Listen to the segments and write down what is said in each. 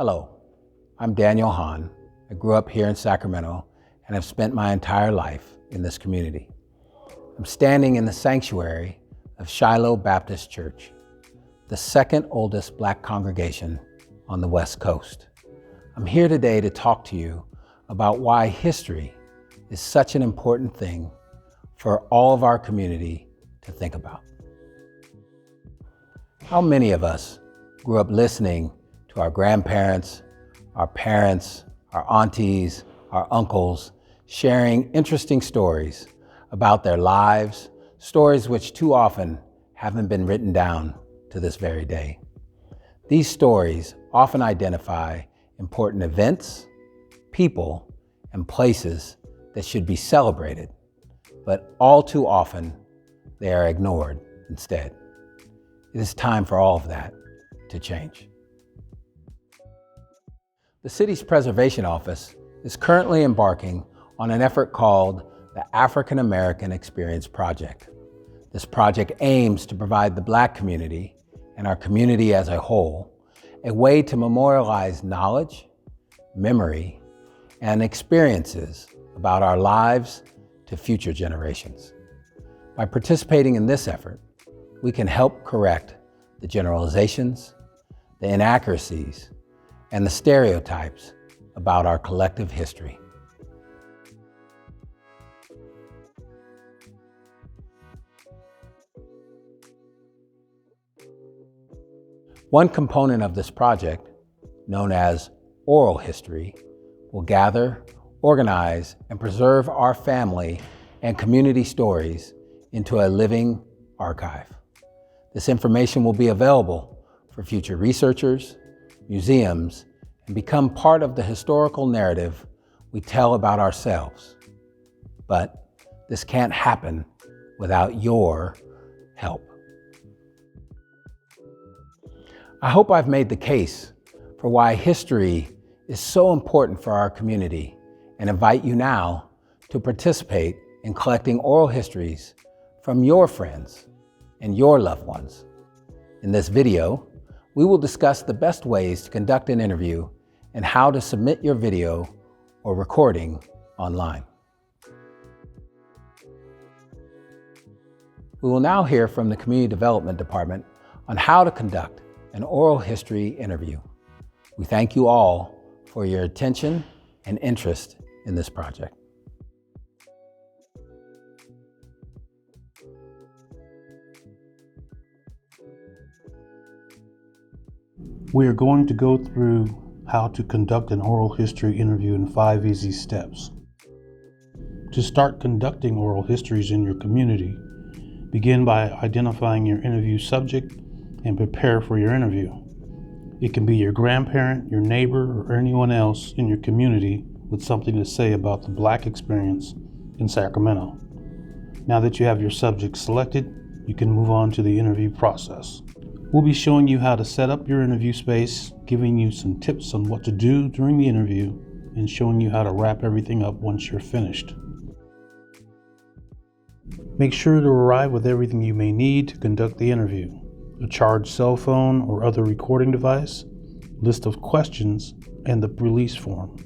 Hello, I'm Daniel Hahn. I grew up here in Sacramento and have spent my entire life in this community. I'm standing in the sanctuary of Shiloh Baptist Church, the second oldest Black congregation on the West Coast. I'm here today to talk to you about why history is such an important thing for all of our community to think about. How many of us grew up listening to our grandparents, our parents, our aunties, our uncles, sharing interesting stories about their lives, stories which too often haven't been written down to this very day. These stories often identify important events, people, and places that should be celebrated, but all too often they are ignored instead. It is time for all of that to change. The city's Preservation Office is currently embarking on an effort called the African American Experience Project. This project aims to provide the Black community and our community as a whole a way to memorialize knowledge, memory, and experiences about our lives to future generations. By participating in this effort, we can help correct the generalizations, the inaccuracies, and the stereotypes about our collective history. One component of this project, known as oral history, will gather, organize, and preserve our family and community stories into a living archive. This information will be available for future researchers, museums, and become part of the historical narrative we tell about ourselves. But this can't happen without your help. I hope I've made the case for why history is so important for our community and invite you now to participate in collecting oral histories from your friends and your loved ones. In this video, we will discuss the best ways to conduct an interview and how to submit your video or recording online. We will now hear from the Community Development Department on how to conduct an oral history interview. We thank you all for your attention and interest in this project. We are going to go through how to conduct an oral history interview in 5 easy steps. To start conducting oral histories in your community, begin by identifying your interview subject and prepare for your interview. It can be your grandparent, your neighbor, or anyone else in your community with something to say about the Black experience in Sacramento. Now that you have your subject selected, you can move on to the interview process. We'll be showing you how to set up your interview space, giving you some tips on what to do during the interview, and showing you how to wrap everything up once you're finished. Make sure to arrive with everything you may need to conduct the interview: a charged cell phone or other recording device, list of questions, and the release form.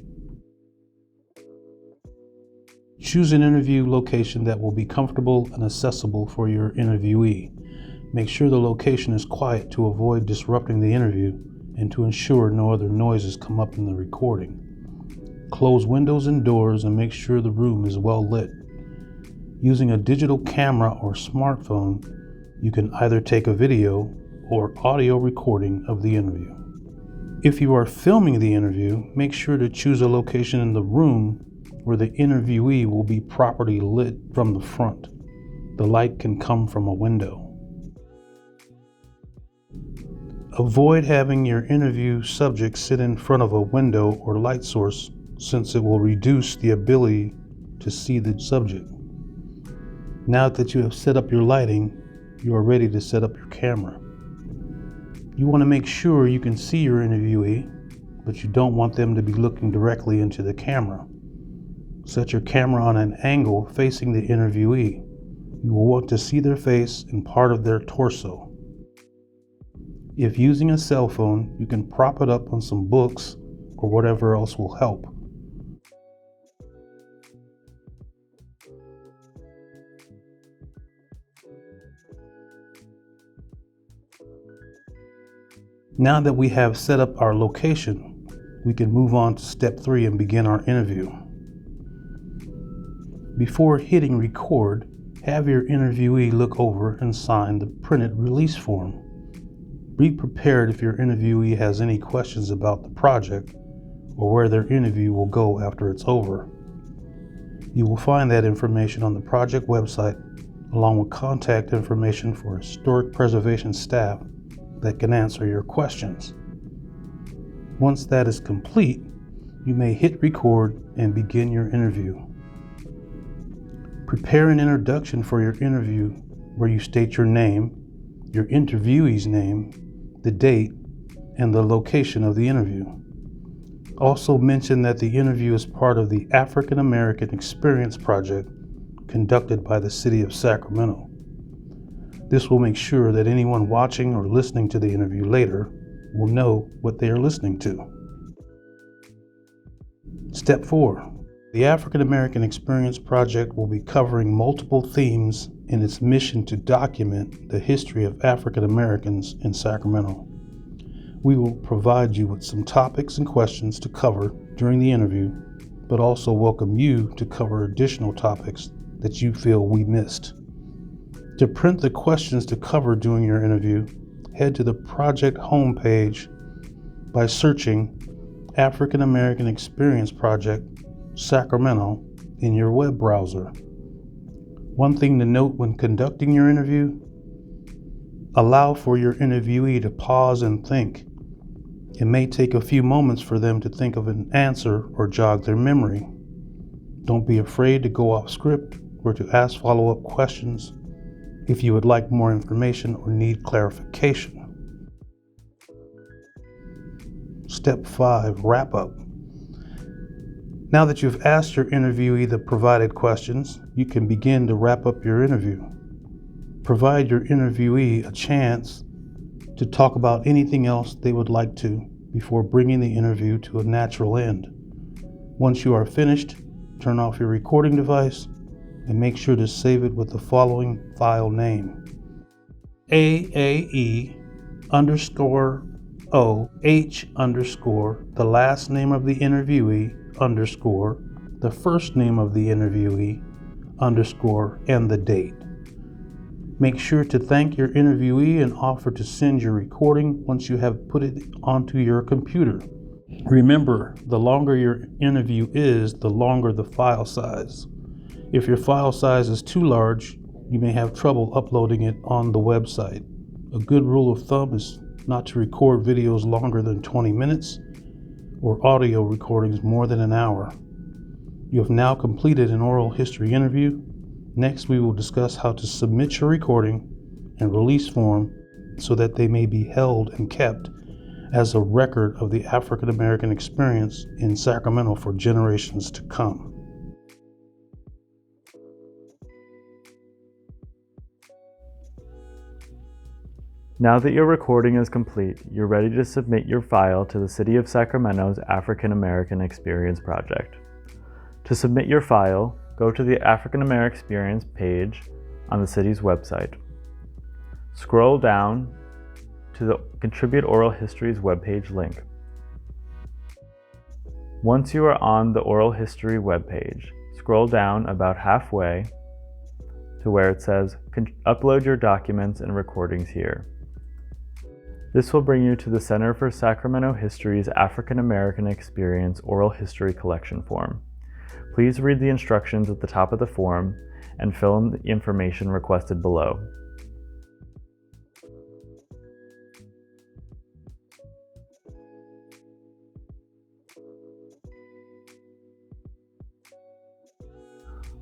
Choose an interview location that will be comfortable and accessible for your interviewee. Make sure the location is quiet to avoid disrupting the interview and to ensure no other noises come up in the recording. Close windows and doors and make sure the room is well lit. Using a digital camera or smartphone, you can either take a video or audio recording of the interview. If you are filming the interview, make sure to choose a location in the room where the interviewee will be properly lit from the front. The light can come from a window. Avoid having your interview subject sit in front of a window or light source, since it will reduce the ability to see the subject. Now that you have set up your lighting, you are ready to set up your camera. You want to make sure you can see your interviewee, but you don't want them to be looking directly into the camera. Set your camera on an angle facing the interviewee. You will want to see their face and part of their torso. If using a cell phone, you can prop it up on some books or whatever else will help. Now that we have set up our location, we can move on to step 3 and begin our interview. Before hitting record, have your interviewee look over and sign the printed release form. Be prepared if your interviewee has any questions about the project or where their interview will go after it's over. You will find that information on the project website, along with contact information for historic preservation staff that can answer your questions. Once that is complete, you may hit record and begin your interview. Prepare an introduction for your interview where you state your name, your interviewee's name, the date, and the location of the interview. Also mention that the interview is part of the African American Experience Project conducted by the City of Sacramento. This will make sure that anyone watching or listening to the interview later will know what they are listening to. Step 4. The African American Experience Project will be covering multiple themes in its mission to document the history of African Americans in Sacramento. We will provide you with some topics and questions to cover during the interview, but also welcome you to cover additional topics that you feel we missed. To print the questions to cover during your interview, head to the project homepage by searching African American Experience Project Sacramento in your web browser. One thing to note when conducting your interview, allow for your interviewee to pause and think. It may take a few moments for them to think of an answer or jog their memory. Don't be afraid to go off script or to ask follow-up questions if you would like more information or need clarification. Step 5, wrap up. Now that you've asked your interviewee the provided questions, you can begin to wrap up your interview. Provide your interviewee a chance to talk about anything else they would like to before bringing the interview to a natural end. Once you are finished, turn off your recording device and make sure to save it with the following file name: AAE_OH_, the last name of the interviewee, _ the first name of the interviewee, _ and the date. Make sure to thank your interviewee and offer to send your recording once you have put it onto your computer. Remember, the longer your interview is, the longer the file size. If your file size is too large, you may have trouble uploading it on the website. A good rule of thumb is not to record videos longer than 20 minutes or audio recordings more than an hour. You have now completed an oral history interview. Next, we will discuss how to submit your recording and release form so that they may be held and kept as a record of the African American experience in Sacramento for generations to come. Now that your recording is complete, you're ready to submit your file to the City of Sacramento's African American Experience Project. To submit your file, go to the African American Experience page on the city's website. Scroll down to the Contribute Oral Histories webpage link. Once you are on the Oral History webpage, scroll down about halfway to where it says Upload your documents and recordings here. This will bring you to the Center for Sacramento History's African American Experience Oral History Collection form. Please read the instructions at the top of the form and fill in the information requested below.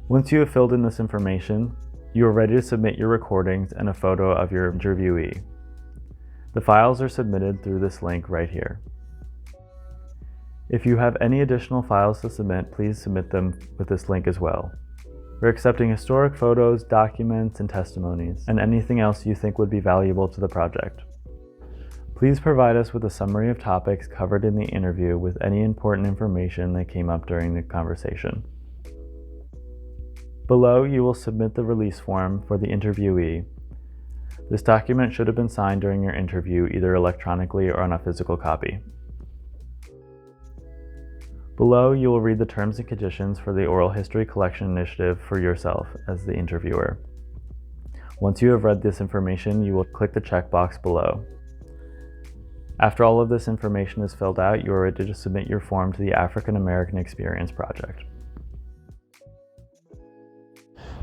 Once you have filled in this information, you are ready to submit your recordings and a photo of your interviewee. The files are submitted through this link right here. If you have any additional files to submit, please submit them with this link as well. We're accepting historic photos, documents, and testimonies, and anything else you think would be valuable to the project. Please provide us with a summary of topics covered in the interview with any important information that came up during the conversation. Below, you will submit the release form for the interviewee. This document should have been signed during your interview, either electronically or on a physical copy. Below, you will read the terms and conditions for the Oral History Collection Initiative for yourself as the interviewer. Once you have read this information, you will click the checkbox below. After all of this information is filled out, you are ready to submit your form to the African American Experience Project.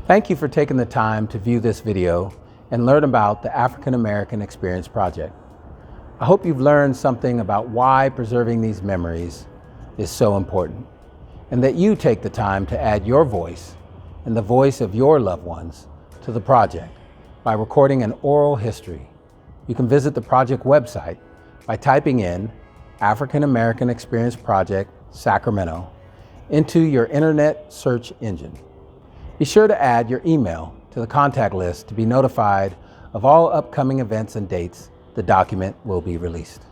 Thank you for taking the time to view this video and learn about the African American Experience Project. I hope you've learned something about why preserving these memories is so important, and that you take the time to add your voice and the voice of your loved ones to the project by recording an oral history. You can visit the project website by typing in African American Experience Project Sacramento into your internet search engine. Be sure to add your email to the contact list to be notified of all upcoming events and dates the document will be released.